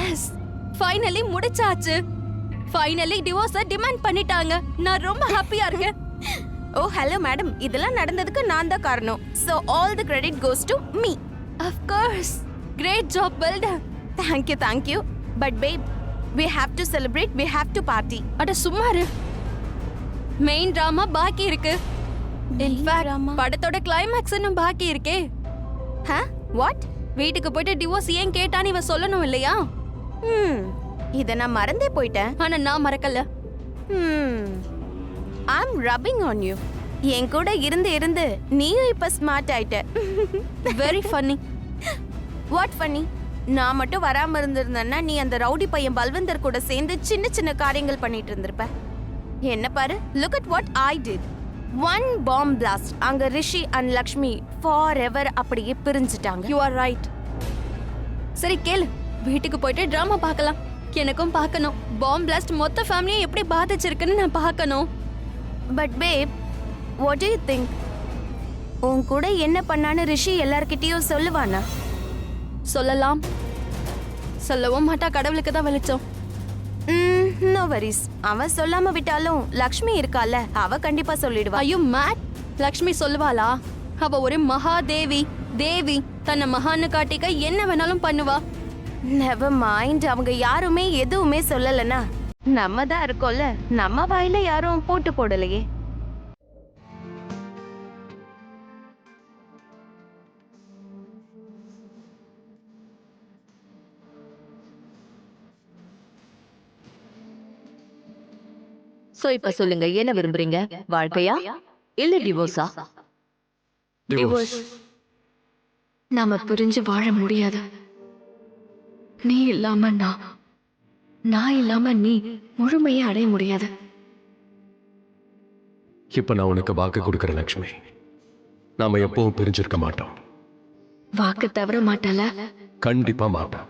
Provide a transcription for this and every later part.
S, finally முடிச்சாச்சு. Finally டிவோர்ஸ demand பண்ணிட்டாங்க. நான் ரொம்ப ஹாப்பியா இருக்கேன். ஓ ஹலோ மேடம், இதெல்லாம் நடந்ததுக்கு நான் தான் காரணம். So all the credit goes to me. Of course. Great job, well done. Thank you. But babe, we have to celebrate, we have to party. அட சும்மா இரு. மெயின் டிராமா பாக்கி இருக்கு. இன்ஃபேக்ட் படத்தோட கிளைமாக்ஸ் இன்னும் பாக்கி இருக்கே. What? வீட்டுக்கு போயிட்டு டிவோர்ஸ் ஏன் கேட்டான்னு இவ சொல்லணும் இல்லையா? இத நான் மறந்தே போயிட்டேன். ஆனா நான் மறக்கல. I'm rubbing on you. என் கூட இருந்து நீயும் இப்ப ஸ்மார்ட் ஆயிட்ட. Very funny. What funny? நான் மட்டும் வராம இருந்திருந்தேன்னா நீ அந்த ரவுடி பையன் பல்வந்தர் கூட சேர்ந்து சின்ன சின்ன காரியங்கள் பண்ணிட்டு இருந்திருப்ப. என்ன பாரு, look at what I did. One bomb blast. அங்க ரிஷி and லக்ஷ்மி forever அப்படியே பிரிஞ்சிட்டாங்க. You are right. சரி கேளு, வீட்டுக்கு போயிட்டு டிராமா பார்க்கலாம். எனக்கும் பார்க்கணும். பாம் பிளாஸ்ட் மொத்த ஃபேமிலியை எப்படி பாதிச்சிருக்குன்னு நான் பார்க்கணும். But babe, what do you think? உன் கூட என்ன பண்ணான்னு ரிஷி எல்லார்கிட்டயும் சொல்லுவானா? சொல்லலாம். சொல்லவும் மாட்டா, கடவுளுக்கு தான் வெளிச்சம். No worries. அவன் சொல்லாம விட்டாலும் லக்ஷ்மி இருக்கால, அவ கண்டிப்பா சொல்லிடுவா. ஐயோ மேட், லக்ஷ்மி சொல்லுவாளா? அவ ஒரு மகாதேவி. தேவி தன்னை மகான்னு காட்டிக்க என்ன வேணாலும் பண்ணுவா. நெவர் மைண்ட், அவங்க யாருமே எதுவுமே சொல்லலனா நம்ம தான் இருக்கோம்ல, நம்ம வாயில யாரும் போட்டு போடலையே. சோ இப்ப சொல்லுங்க, என்ன விரும்புறீங்க? வாழ்க்கையா இல்ல டிவோர்ஸா? டிவோர்ஸ். நாம பிரிஞ்சு வாழ முடியாது. நீ இல்லாம நான் இல்லாம நீ முழுமையை அடைய முடியாது. இப்ப நான் உனக்கு வாக்கு கொடுக்கறேன் லக்ஷ்மி, நாம எப்பவும் பிரிஞ்சிருக்க மாட்டோம். வாக்கு தவற மாட்டல? கண்டிப்பா மாட்டோம்.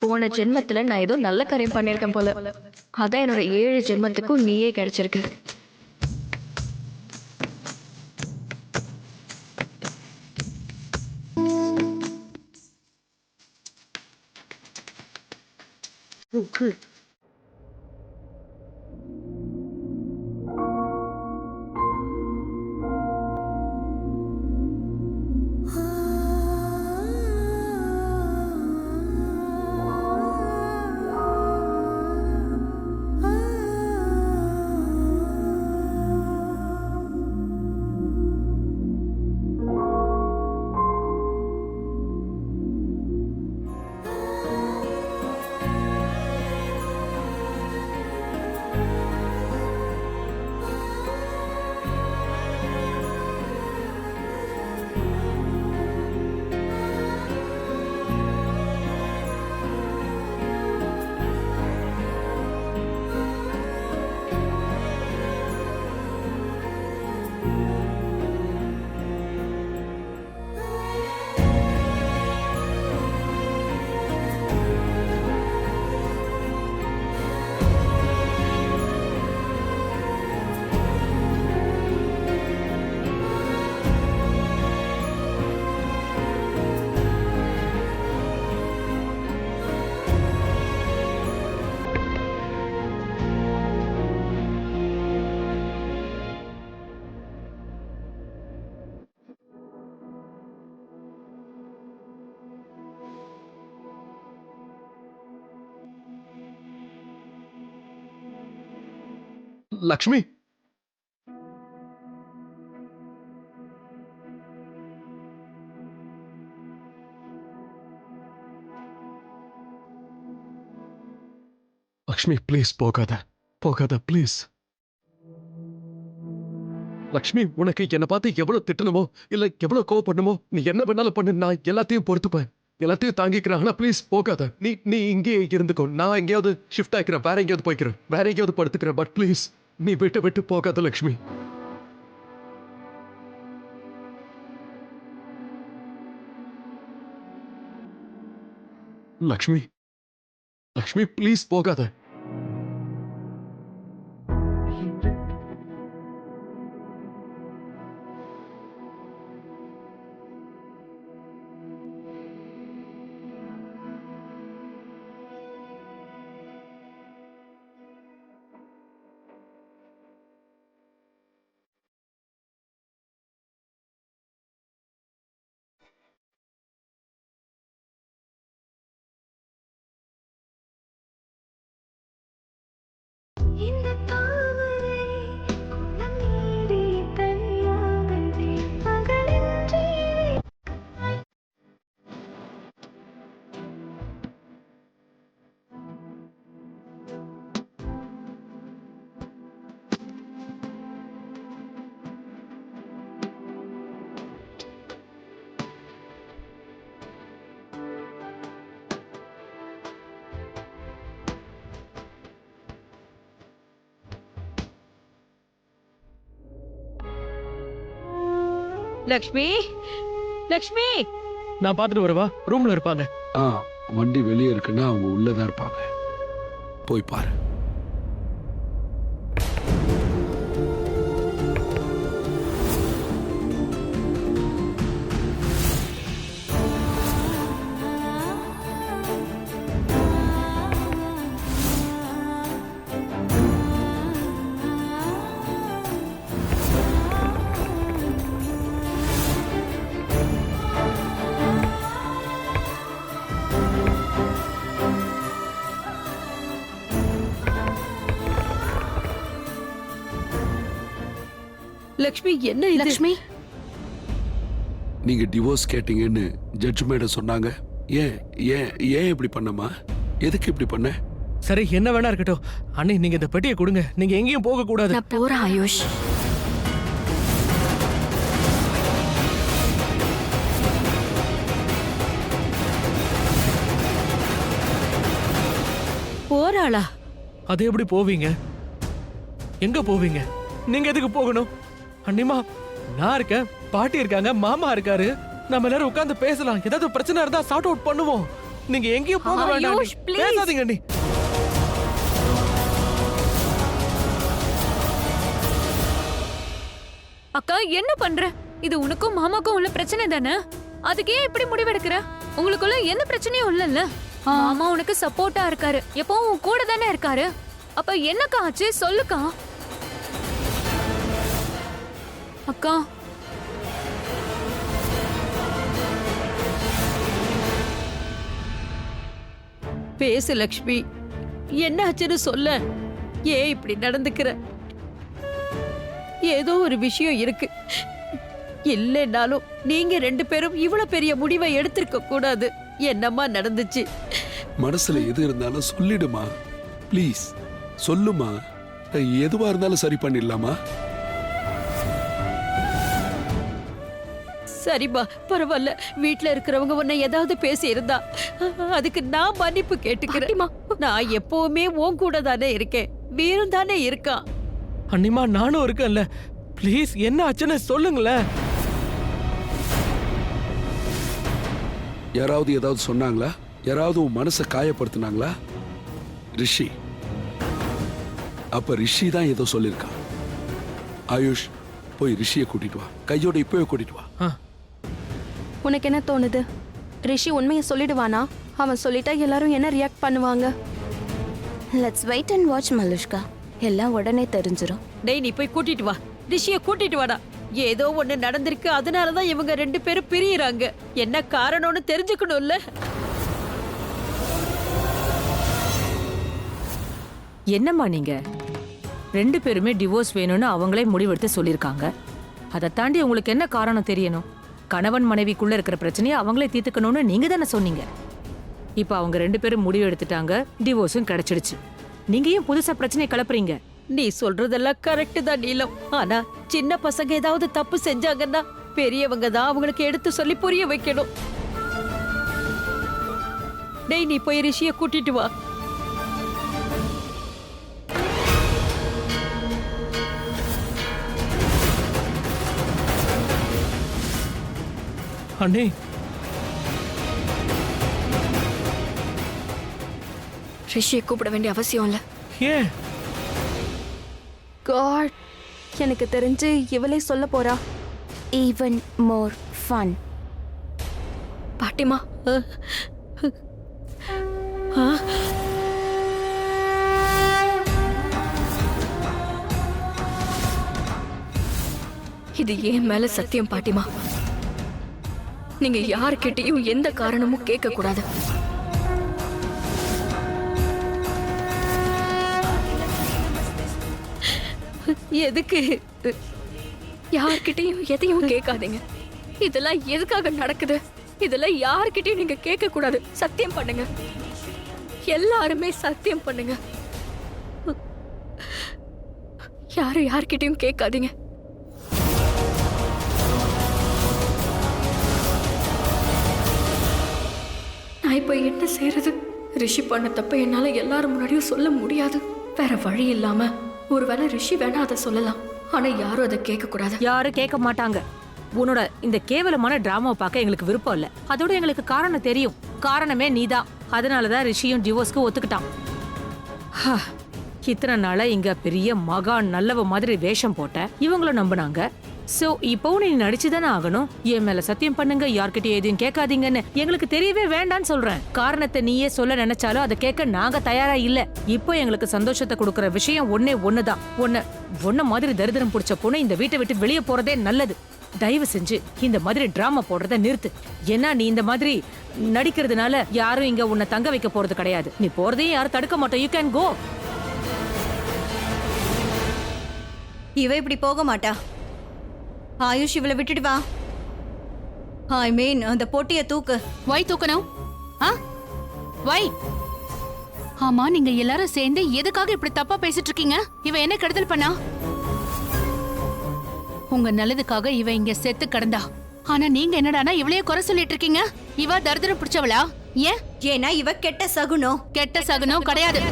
போன ஜென்மத்துல நான் ஏதோ நல்ல காரியம் பண்ணிருக்கேன் போல. அதான் என்னோட 7 ஜென்மத்துக்கும் நீயே கிடைச்சிருக்கு. லக்ஷ்மி லக்ஷ்மி ப்ளீஸ் போகாத போகாத ப்ளீஸ். லக்ஷ்மி உனக்கு என்ன பார்த்து எவ்வளவு திட்டணுமோ இல்ல எவ்வளவு கோவப்படணுமோ நீ என்ன வேணாலும் பண்ணு, நான் எல்லாத்தையும் பொறுத்துப்பேன், எல்லாத்தையும் தாங்கிக்கிறேன். ஆனா ப்ளீஸ் போகாத. நீ இங்கேயே இருந்துக்கோ, நான் எங்கேயாவது ஷிஃப்ட் ஆகிக்கிறேன், வேற எங்கேயாவது போய்க்கிறேன், வேற எங்கேயாவது படுத்துக்கிறேன். பட் ப்ளீஸ் நீ விட்டு போகாத லக்ஷ்மி. லக்ஷ்மி லக்ஷ்மி ப்ளீஸ் போகாத. லக்ஷ்மி, லக்ஷ்மி. நான் பார்த்துட்டு வரவா? ரூம்ல இருப்பாங்க. வண்டி வெளியே இருக்குன்னா அவங்க உள்ளதான் இருப்பாங்க, போய் பாரு. லக்ஷ்மி என்ன இது? லக்ஷ்மி, நீங்க டிவோர்ஸ் கேட்டீங்கன்னு ஜட்ஜ் மேடம் சொன்னாங்க. ஏன் ஏன் ஏன் இப்படி பண்ணமா? எதுக்கு இப்படி பண்ண? சரி என்ன வேணா இருக்கட்டும். அண்ணி நீங்க இந்த பெட்டியை கொடுங்க, நீங்க எங்கேயும் போக கூடாது. நான் போறேன் ஆயுஷ். போறாளா? அது எப்படி போவீங்க? எங்க போவீங்க? நீங்க எதுக்கு போகணும்? அண்ணிமா நான் இருக்கேன், பாட்டி இருக்காங்க, மாமா இருக்காரு, நம்ம எல்லாரும் உட்கார்ந்து பேசலாம். ஏதாவது பிரச்சனை இருந்தா சார்ட் அவுட் பண்ணுவோம். நீங்க எங்கேயும் போக வேண்டாம். ஆயுஷ், please. பேசாதீங்க அண்ணி. அக்கா என்ன பண்ற? இது உனக்கும் மாமாக்கும் உள்ள பிரச்சனை தானே? அதுக்கே இப்படி முடிவெடுக்கிற? உங்களுக்குள்ள எந்த பிரச்சனையும் இல்லல்ல? மாமா உனக்கு சப்போர்ட்டா இருக்காரு, எப்பவும் உன் கூட தானே இருக்காரு. அப்ப என்னக்கா ஆச்சு சொல்லுக்கா. அக்கா பேசு லக்ஷ்மி, என்ன ஆச்சுன்னு சொல்ல. ஏன் இப்படி நடந்துக்கிற? ஏதோ ஒரு விஷயம் இருக்கு. இல்லைன்னாலும் நீங்க 2 பேரும் இவ்வளவு பெரிய முடிவை எடுத்திருக்க கூடாது. என்னம்மா நடந்துச்சு? மனசுல எது இருந்தாலும் சொல்லிடுமா, ப்ளீஸ் சொல்லுமா. எதுவா இருந்தாலும் சரி பண்ணிடலாமா? சரிம்மா, பரவாயில்ல. வீட்ல இருக்கிறவங்க உன்னை ஏதாவது பேசி இருந்தா அதுக்கு நான் மன்னிப்பு கேட்டுக்கிறேன். நான் எப்பவுமே உன் கூட தானே இருக்கேன், வீரும் தானே இருக்கான். அண்ணிமா நானும் இருக்கேன்ல, ப்ளீஸ் என்ன ஆச்சுன்னு சொல்லுங்களேன். யாராவது ஏதாவது சொன்னாங்களா? யாராவது உன் மனசை காயப்படுத்தினாங்களா? ரிஷி, அப்ப ரிஷி தான் ஏதோ சொல்லியிருக்கான். ஆயுஷ், போய் ரிஷியை கூட்டிட்டு வா, கையோட இப்பவே கூட்டிட்டு வா. உனக்கு என்ன தோணுது? ரிஷி உண்மையை சொல்லிடுவானா? அவன் சொல்லிட்டா எல்லாரும் என்ன ரியாக்ட் பண்ணுவாங்க? லெட்ஸ் வெயிட் அண்ட் வாட்ச் மலுஷ்கா, எல்லாம் உடனே தெரிஞ்சிரும். டேய் நீ போய் கூட்டிட்டு வா, ரிஷிய கூட்டிட்டு வாடா. ஏதோ ஒண்ணு நடந்திருக்கு, அதனாலதான் இவங்க 2 பேரும் பிரியறாங்க. என்ன காரணம்னு தெரிஞ்சுக்கணும்ல. என்னம்மா நீங்க 2 பேருமே டிவோர்ஸ் வேணும்னு அவங்களே முடிவெடுத்து சொல்லியிருக்காங்க. அதை தாண்டி உங்களுக்கு என்ன காரணம் தெரியணும்? கணவன் மனைவிக்குள்ள இருக்கிற பிரச்சனையை அவங்களே தீர்த்துக்கணும்னு நீங்க தானே சொன்னீங்க. இப்போ அவங்க 2 பேரும் முடிவு எடுத்துட்டாங்க, டிவோர்ஸும் கிடைச்சிடுச்சு. நீங்க ஏன் புதுசா பிரச்சனையை கிளப்புறீங்க? நீ சொல்றதெல்லாம் கரெக்ட் தான் நீலம். ஆனா சின்ன பசங்க ஏதாவது தப்பு செஞ்சாங்கன்னா பெரியவங்க தான் அவங்களுக்கு எடுத்து சொல்லி புரிய வைக்கணும். டேய், நீ போய் ரிஷிய கூட்டிட்டு வா. அண்ணே, ரிஷியை கூப்பிட வேண்டிய அவசியம் இல்ல. ஏன்? காட், எனக்கு தெரிஞ்சு இவளே சொல்ல போறா. Even more fun. பாட்டிமா, இது ஏன் மேல சத்தியம் பாட்டிமா. நீங்க யாருக்கிட்டையும் எந்த காரணமும் கேட்க கூடாது. எதுக்கு? யார்கிட்டயும் எதையும் கேட்காதீங்க. இதெல்லாம் எதுக்காக நடக்குது? இதெல்லாம் யார்கிட்டயும் நீங்க கேட்க கூடாது. சத்தியம் பண்ணுங்க, எல்லாருமே சத்தியம் பண்ணுங்க. யார்கிட்டயும் கேட்காதீங்க. நான் இப்ப என்ன செய்யறது? ரிஷி பண்ண தப்ப என்னால எல்லாரும் முன்னாடியும் சொல்ல முடியாது. வேற வழி இல்லாம ஒருவேளை ரிஷி வேணா அதை சொல்லலாம், ஆனா யாரும் அதை கேட்க கூடாது. யாரும் கேட்க மாட்டாங்க. உன்னோட இந்த கேவலமான டிராமாவை பார்க்க எங்களுக்கு விருப்பம் இல்ல. அதோட எங்களுக்கு காரணம் தெரியும். காரணமே நீதான். அதனாலதான் ரிஷியும் டிவோர்ஸ்க்கு ஒத்துக்கிட்டான். இத்தனை நாளா இங்க பெரிய மகா நல்லவ மாதிரி வேஷம் போட்ட இவங்களும் நம்பினாங்க. சோ இப்பவும் நீ நடிச்சுதானே ஆகணும். என் மேல சத்தியம் பண்ணுங்க, யார்கிட்டயும் எதையும் கேட்காதீங்கன்னு எங்களுக்கு தெரியவே வேண்டான்னு சொல்றேன். காரணத்தை நீயே சொல்ல நினைச்சாலும் அதை கேட்க நாங்க தயாரா இல்ல. இப்போ எங்களுக்கு சந்தோஷத்தை கொடுக்கற விஷயம் ஒண்ணுதான். ஒன்ன மாதிரி தரித்திரம் பிடிச்ச பொண்ணு இந்த வீட்டை விட்டு வெளியே போறதே நல்லது. தயவு செஞ்சு இந்த மாதிரி டிராமா போடுறத நிறுத்து. ஏன்னா நீ இந்த மாதிரி நடிக்கிறதுனால யாரும் இங்க உன்னை தங்க வைக்க போறது கிடையாது. நீ போறதையும் யாரும் தடுக்க மாட்டோம். You can go. இவ இப்படி போக மாட்டா. ஆயுஷ், இவளை விட்டுட்டு வா. ஐ மீன், அந்த பொட்டிய தூக்கு. வை தூக்கணும்? வை. ஆமா, நீங்க எல்லாரும் சேர்ந்து எதுக்காக இப்படி தப்பா பேசிட்டு இருக்கீங்க? இவ என்ன கெடுதல் பண்ணா? உங்க நல்லதுக்காக இவ இங்க செத்து கிடந்தா. ஆனா நீங்க என்னடானா இவளையே குறை சொல்லிட்டு இருக்கீங்க. இவ தரித்திரம் பிடிச்சவளா? ஏன்? ஏன்னா இவ கெட்ட சகுனம். கெட்ட சகுனம் கிடையாது.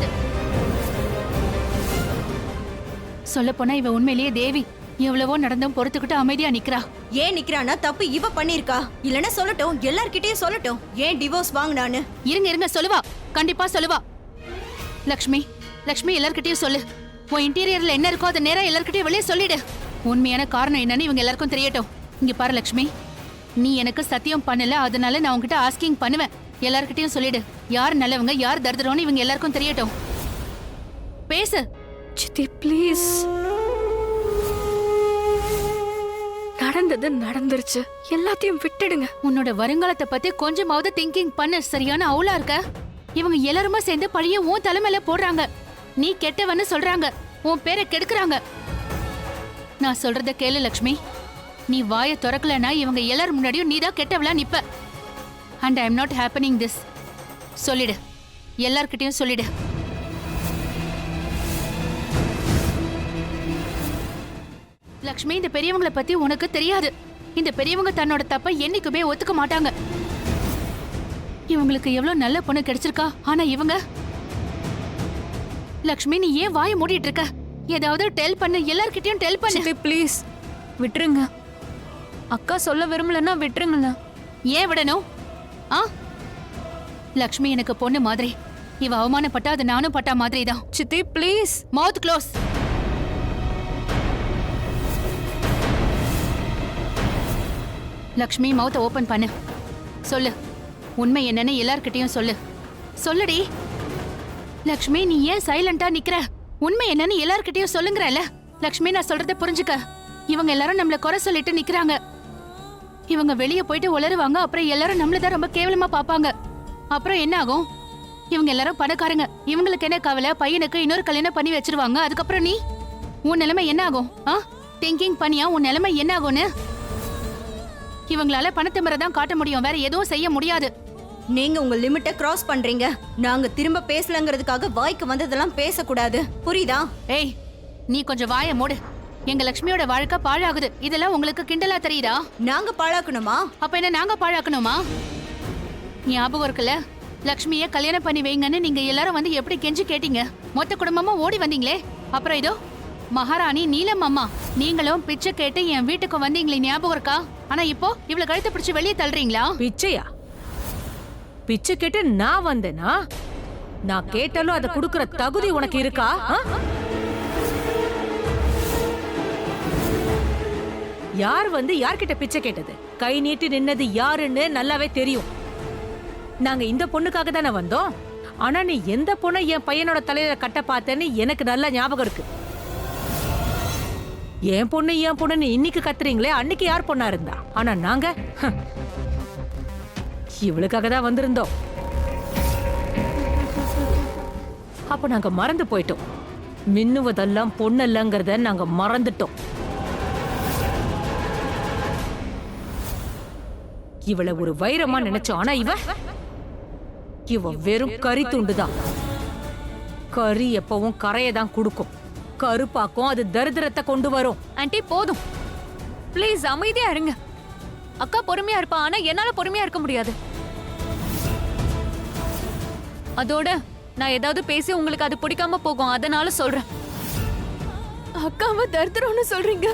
சொல்ல போனா இவ உண்மையிலேயே தேவி. எவ்வளவோ நடந்தும் பொறுத்துக்கிட்டு அமைதியா நிக்கிறா. ஏன் நிக்கிறானா? தப்பு இவ பண்ணிருக்கா. இல்லன்னா சொல்லட்டும், எல்லார்கிட்டயும் சொல்லட்டும் ஏன் டிவோர்ஸ் வாங்கினான்னு. இருங்க சொல்லுவா, கண்டிப்பா சொல்லுவா. லக்ஷ்மி எல்லார்கிட்டயும் சொல்லு. உன் இன்டீரியர்ல என்ன இருக்கோ அதை நேரா எல்லார்கிட்டயும் வெளியே சொல்லிடு. உண்மையான காரணம் என்னன்னு இவங்க எல்லாருக்கும் தெரியட்டும். இங்க பாரு லக்ஷ்மி, நீ எனக்கு சத்தியம் பண்ணல, அதனால நான் உன்கிட்ட ஆஸ்கிங் பண்ணுவேன். எல்லார்கிட்டயும் சொல்லிடு. யார் நல்லவங்க யார் தரித்திரம்னு இவங்க எல்லாருக்கும் தெரியட்டும். பேசு. சித்தி ப்ளீஸ். நடந்தது நடந்துருச்சு, எல்லாத்தையும் விட்டுடுங்க. உன்னோட வருங்காலத்தை பத்தி கொஞ்சமாவது திங்கிங் பண்ணு. சரியான அவுலா இருக்க. இவங்க எல்லாருமே சேர்ந்து பழிய உன் தலைமையில போடுறாங்க. நீ கெட்டவன்னு சொல்றாங்க, உன் பேரை கெடுக்குறாங்க. நான் சொல்றத கேளு லக்ஷ்மி. நீ வாயை திறக்கலனா இவங்க எல்லாரும் முன்னாடியும் நீதான் கெட்டவளா நிப்ப. And I am not happening this. சொல்லிடு, எல்லார்கிட்டயும் சொல்லிடு. லக்ஷ்மி, இந்த பெரியவங்களை பத்தி உனக்கு தெரியாது. இந்த பெரியவங்க தன்னோட தப்ப என்னைக்குமே ஒத்துக்க மாட்டாங்க. இவங்களுக்கு எவ்வளவு நல்ல பொண்ணு கிடைச்சிருக்கா. ஆனா இவங்க. லக்ஷ்மி, நீ ஏன் வாயை மூடிட்டு இருக்க? ஏதாவது டெல் பண்ணு, எல்லார்கிட்டயும் டெல் பண்ணு. ப்ளீஸ் விட்டுருங்க. அக்கா சொல்ல விரும்பலன்னா விட்டுருங்கள. ஏன் விடணும்? லக்ஷ்மி எனக்கு பொண்ணு மாதிரி. இவ அவமானப்பட்டா அது நானும் பட்டா மாதிரி தான். சித்தி ப்ளீஸ். Mouth close. லக்ஷ்மி, மவுத்தை ஓபன் பண்ணு. சொல்லு, உண்மை என்னன்னு எல்லார்கிட்டயும் சொல்லு. சொல்லுடி. லக்ஷ்மி, நீ ஏன் சைலண்டா நிக்கிற? உண்மை என்னன்னு எல்லார்கிட்டயும் சொல்லுங்கறல. லக்ஷ்மி, நான் சொல்றத புரிஞ்சுக்க. இவங்க எல்லாரும் நம்மள குறை சொல்லிட்டு நிக்கிறாங்க. இவங்க வெளிய போயிட்டு உளறுவாங்க. அப்புறம் எல்லாரும் நம்மளதான் ரொம்ப கேவலமா பாப்பாங்க. அப்புறம் என்ன ஆகும்? இவங்க எல்லாரும் பணக்காரங்க. இவங்களுக்கு என்ன கவலை? பையனுக்கு இன்னொரு கல்யாணம் பண்ணி வச்சிருவாங்க. அதுக்கப்புறம் நீ உன் நிலைமை என்ன ஆகும்? திங்கிங் பண்ணியா உன் நிலைமை என்ன ஆகும்னு? இவங்களால பணத்திமிரை தான் காட்ட முடியும், வேற எதுவும் செய்ய முடியாது. நீங்க உங்க லிமிட்டை கிராஸ் பண்றீங்க. நாங்க திரும்ப பேசலங்கிறதுக்காக வாய்க்கு வந்ததெல்லாம் பேசக்கூடாது, புரியுதா? ஏய், நீ கொஞ்சம் வாயை மூடு. எங்க லக்ஷ்மியோட வாழ்க்கை பாழாகுது. இதெல்லாம் உங்களுக்கு கிண்டலா தெரியுதா? நாங்க பாழாக்கணுமா? அப்ப என்ன நாங்க பாழாக்கணுமா? ஞாபகம் இருக்குல்ல, லக்ஷ்மிய கல்யாணம் பண்ணி வைங்கன்னு நீங்க எல்லாரும் வந்து எப்படி கெஞ்சி கேட்டீங்க? மொத்த குடும்பமா ஓடி வந்தீங்களே. அப்புறம் இதோ மகாராணி நீலம் அம்மா, நீங்களும் பிச்சை கேட்டு என் வீட்டுக்கு வந்தீங்களே, ஞாபகம் இருக்கா? ஆனா இப்போ இவ்வளவு கழுத்தை பிடிச்சு வெளியே தள்ளுறீங்களா? பிச்சையா? பிச்சை கேட்டு நான் வந்தேனா? நான் கேட்டாலும் அதை கொடுக்கற தகுதி உனக்கு இருக்கா? யார் வந்து யார்கிட்ட பிச்சை கேட்டது? கை நீட்டி நின்னது யாருன்னு நல்லாவே தெரியும். நாங்க இந்த பொண்ணுக்காக தானே வந்தோம். ஆனா நீ எந்த பொண்ணை என் பையனோட தலையில கட்ட பார்த்தேன்னு எனக்கு நல்ல ஞாபகம் இருக்கு. என் பொண்ணுன்னு இன்னைக்கு கத்துறீங்களே, அன்னைக்கு யார் பொண்ணா இருந்தா? ஆனா நாங்க இவளுக்காக தான் வந்திருந்தோம். அப்ப நாங்க மறந்து போயிட்டோம். மின்னுவதெல்லாம் பொண்ணல்லங்கிறத நாங்க மறந்துட்டோம். இவளை ஒரு வைரமா நினைச்சோம். ஆனா இவ வெறும் கறி துண்டுதான். கறி எப்பவும் கரையை தான் கொடுக்கும், கருப்பாக்கும். அது தரித்திரத்தை கொண்டு வரும். ஆண்டி போதும், ப்ளீஸ் அமைதியா இருங்க. அக்கா பொறுமையா இருப்பா, ஆனா என்னால பொறுமையா இருக்க முடியாது. அதோட நான் ஏதாவது பேசி உங்களுக்கு அது பிடிக்காம போகும், அதனால சொல்றேன். அக்காவை தரித்திரம்னு சொல்றீங்க?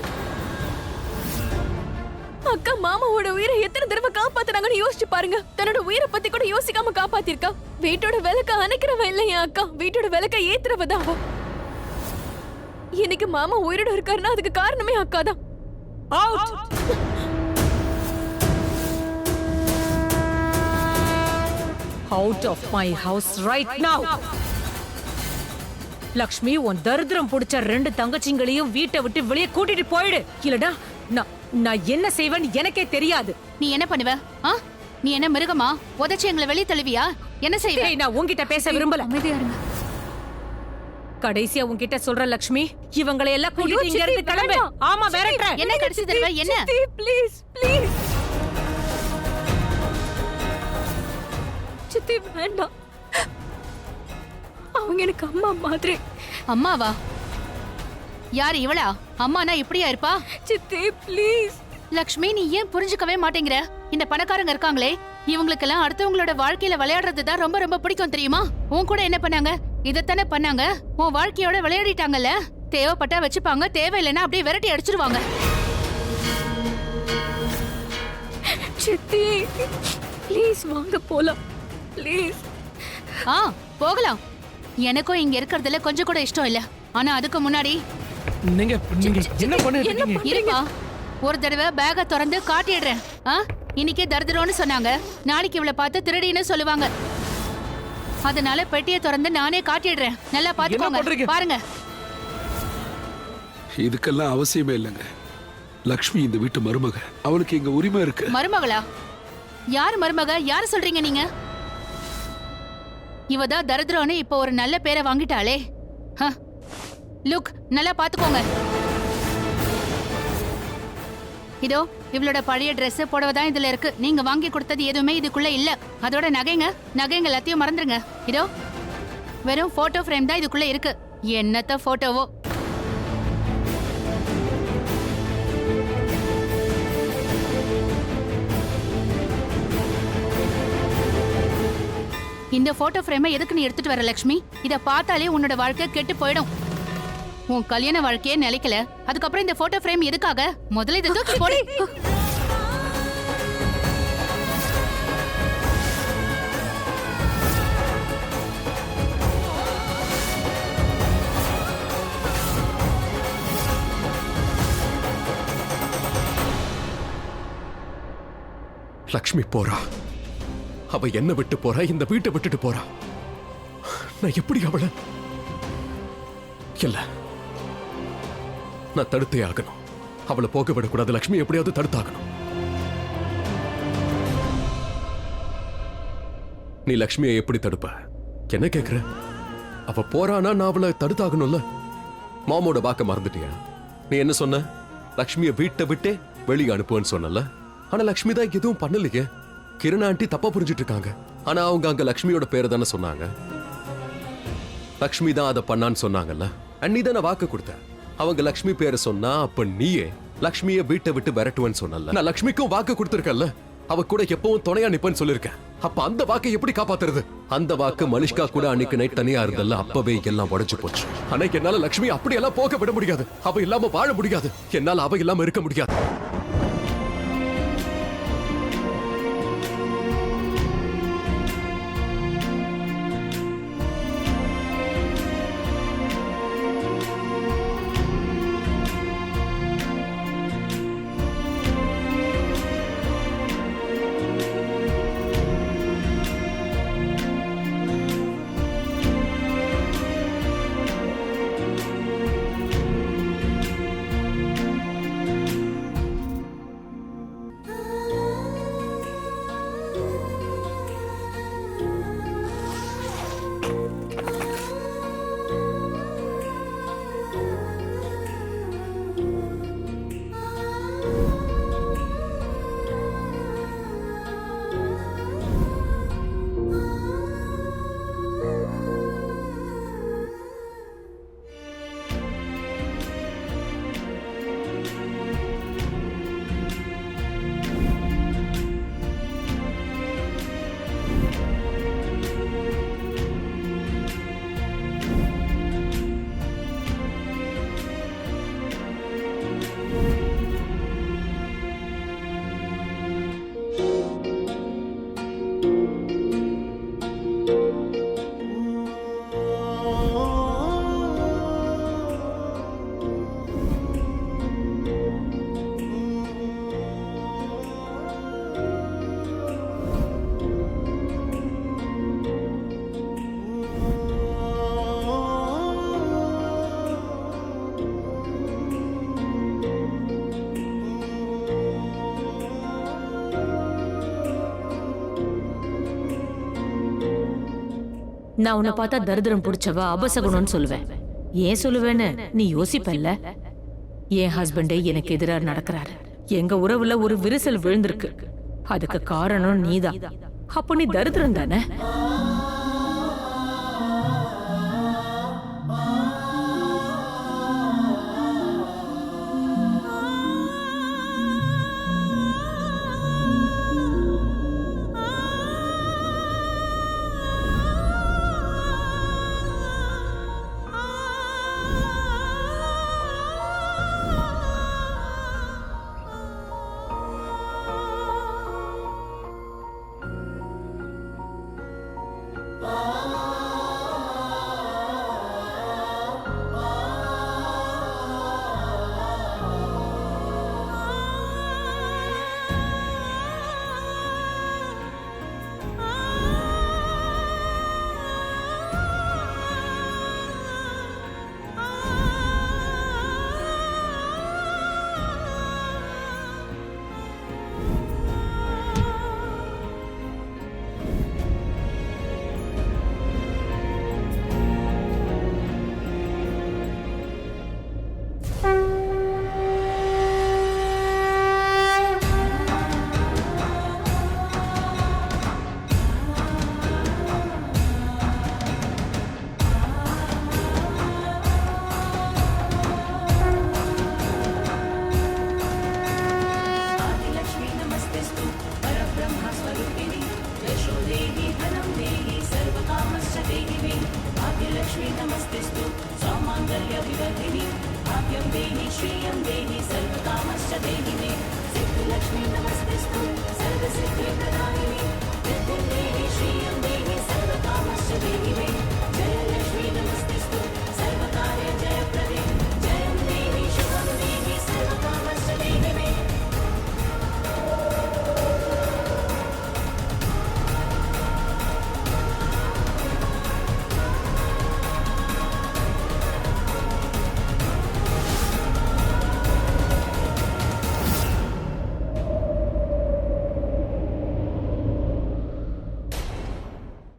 அக்கா மாமாவோட உயிரை எத்தனை தடவை காப்பாத்துறாங்கன்னு யோசிச்சு பாருங்க. தன்னோட உயிரை பத்தி கூட யோசிக்காம காப்பாத்திருக்கா. வீட்டோட விளக்க அணைக்கிறவ இல்லையா அக்கா, வீட்டோட விளக்க ஏத்துறவதான் அவ. இன்னைக்கு மாமா உயிரோட இருக்காருன்னா அதுக்கு காரணமே அக்கா தான். Out of my house right now. Lakshmi, உன் தரித்திரம் பிடிச்ச 2 தங்கச்சிங்களையும் வீட்டை விட்டு வெளியே கூட்டிட்டு போயிடு. இல்லடா நான் என்ன செய்வேன்னு எனக்கே தெரியாது. நீ என்ன பண்ணுவ? நீ என்ன மிருகமா? உதச்சி எங்களை வெளியே தள்ளுவியா? என்ன செய்வே? நான் உன்கிட்ட பேச விரும்பல. அமைதியா இருங்க. கடைசியா உன்கிட்ட சொல்ற லக்ஷ்மி, இவங்களை எல்லாம் கூட்டிட்டு இங்க இருந்து கிளம்பு. ஆமா, விரட்டுறேன். என்ன கடைசி தடவை? என்ன? ப்ளீஸ் ப்ளீஸ் சித்தி, வேண்டாம். அவங்க எனக்கு அம்மா மாதிரி. அம்மாவா? யார் இவளா? அம்மானா இப்படியா இருப்பா? சித்தி ப்ளீஸ். லக்ஷ்மி, நீ ஏன் புரிஞ்சுக்கவே மாட்டேங்கிற? இந்த பணக்காரங்க இருக்காங்களே, இவங்களுக்கெல்லாம் அடுத்தவங்களோட வாழ்க்கையில விளையாடுறது தான் ரொம்ப ரொம்ப பிடிக்கும், தெரியுமா? உன் கூட என்ன பண்ணாங்க? இதத்தானே பண்ணாங்க. உன் வாழ்க்கையோட விளையாடிட்டாங்கல்ல. தேவைப்பட்டா வச்சுப்பாங்க, தேவையில்லைன்னா அப்படியே விரட்டி அடிச்சிருவாங்க. சித்தி ப்ளீஸ் வாங்க போலாம், ப்ளீஸ். போகலாம். எனக்கும் இங்க இருக்கிறதுல கொஞ்சம் கூட இஷ்டம் இல்ல. ஆனா அதுக்கு முன்னாடி நீங்க என்ன பண்ணிருக்கீங்க? இருப்பா, ஒரு தடவை பேக திறந்து காட்டிடுறேன். இன்னைக்கே தரித்திரம்னு சொன்னாங்க, நாளைக்கு இவளை பார்த்து திருடின்னு சொல்லுவாங்க. அதனால பெட்டியை திறந்து நானே காட்டிடுறேன். நல்லா பாத்துக்கோங்க. பாருங்க. இதுக்கெல்லாம் அவசியமே இல்லைங்க. லக்ஷ்மி இந்த வீட்டு மருமக, அவளுக்கு இங்க உரிமை இருக்கு. மருமகளா? யார் மருமக? யார் சொல்றீங்க நீங்க? இவதான் தரித்திரம்னு இப்ப ஒரு நல்ல பேரை வாங்கிட்டாளே. லுக், நல்லா பாத்துக்கோங்க. இதோ இவளோட பழைய Dress புடவை தான் இதுல இருக்கு. நீங்க வாங்கி கொடுத்தது எதுவுமே இதுக்குள்ள இல்ல. அதோட நகைங்க எல்லாத்தையும் மறந்துருங்க. இதோ வெறும் போட்டோ ஃப்ரேம் தான் இதுக்குள்ள இருக்கு. என்னத்த போட்டோவோ. இந்த போட்டோ ஃப்ரேமை எதுக்கு நீ எடுத்துட்டு வர லக்ஷ்மி? இத பார்த்தாலே உன்னோட வாழ்க்கை கெட்டு போயிடும். உன் கல்யாண வாழ்க்கையே நிலைக்கல, அதுக்கப்புறம் இந்த போட்டோ ஃப்ரேம் எதுக்காக? முதல்ல இதை தூக்கி போடு. லக்ஷ்மி போறா. அவ என்ன விட்டு போறா, இந்த வீட்டை விட்டுட்டு போறா. நான் எப்படி அவளை? இல்ல, நான் தடுத்தே ஆகணும். அவளை போக விடக்கூடாது. லக்ஷ்மி எப்படியாவது தடுத்தாகணும். நீ லக்ஷ்மியை எப்படி தடுப்ப? என்ன கேக்குற? அவ போறானா நான் அவளை தடுத்தாகணும்ல. மாமோட வாக்க மறந்துட்டியா? நீ என்ன சொன்ன? லக்ஷ்மியை வீட்டை விட்டே வெளியே அனுப்புவேன்னு சொன்னல. ஆனா லக்ஷ்மி தான் எதுவும் பண்ணலையே. கிரண் ஆண்டி தப்பா புரிஞ்சிட்டு இருக்காங்க. ஆனா அவங்க அங்க லக்ஷ்மியோட பேரை தானே சொன்னாங்க. லக்ஷ்மி தான் அதை பண்ணான்னு சொன்னாங்கல்ல. நீ தானே வாக்கு கொடுத்த. அவங்க லக்ஷ்மி பேரை சொன்னா அப்ப நீயே லக்ஷ்மியை வீட்டை விட்டு விரட்டுவேன்னு சொன்னல. நான் லக்ஷ்மிக்கும் வாக்கு கொடுத்திருக்கல. அவ கூட எப்பவும் துணையா நிப்பேன்னு சொல்லிருக்கேன். அப்ப அந்த வாக்கை எப்படி காப்பாத்துறது? அந்த வாக்கு மலிஷ்கா கூட அன்னைக்கு நைட் தனியா இருந்தல்ல, அப்பவே எல்லாம் உடைஞ்சு போச்சு. ஆனா என்னால லக்ஷ்மி அப்படியெல்லாம் போக விட முடியாது. அவ இல்லாம வாழ முடியாது. என்னால அவ இல்லாம இருக்க முடியாது. நான் உன்னை பார்த்தா தரித்திரம் பிடிச்சவ அபசகுணம்னு சொல்லுவேன். ஏன் சொல்லுவேன்னு நீ யோசிப்பல்ல. என் ஹஸ்பண்டே எனக்கு எதிராக நடக்கிறாரு. எங்க உறவுல ஒரு விரிசல் விழுந்திருக்கு. அதுக்கு காரணம் நீதான். அப்போ நீ தரித்திரம் தானே? Lexmi Namastestu, Sarva Siddhi Pradam.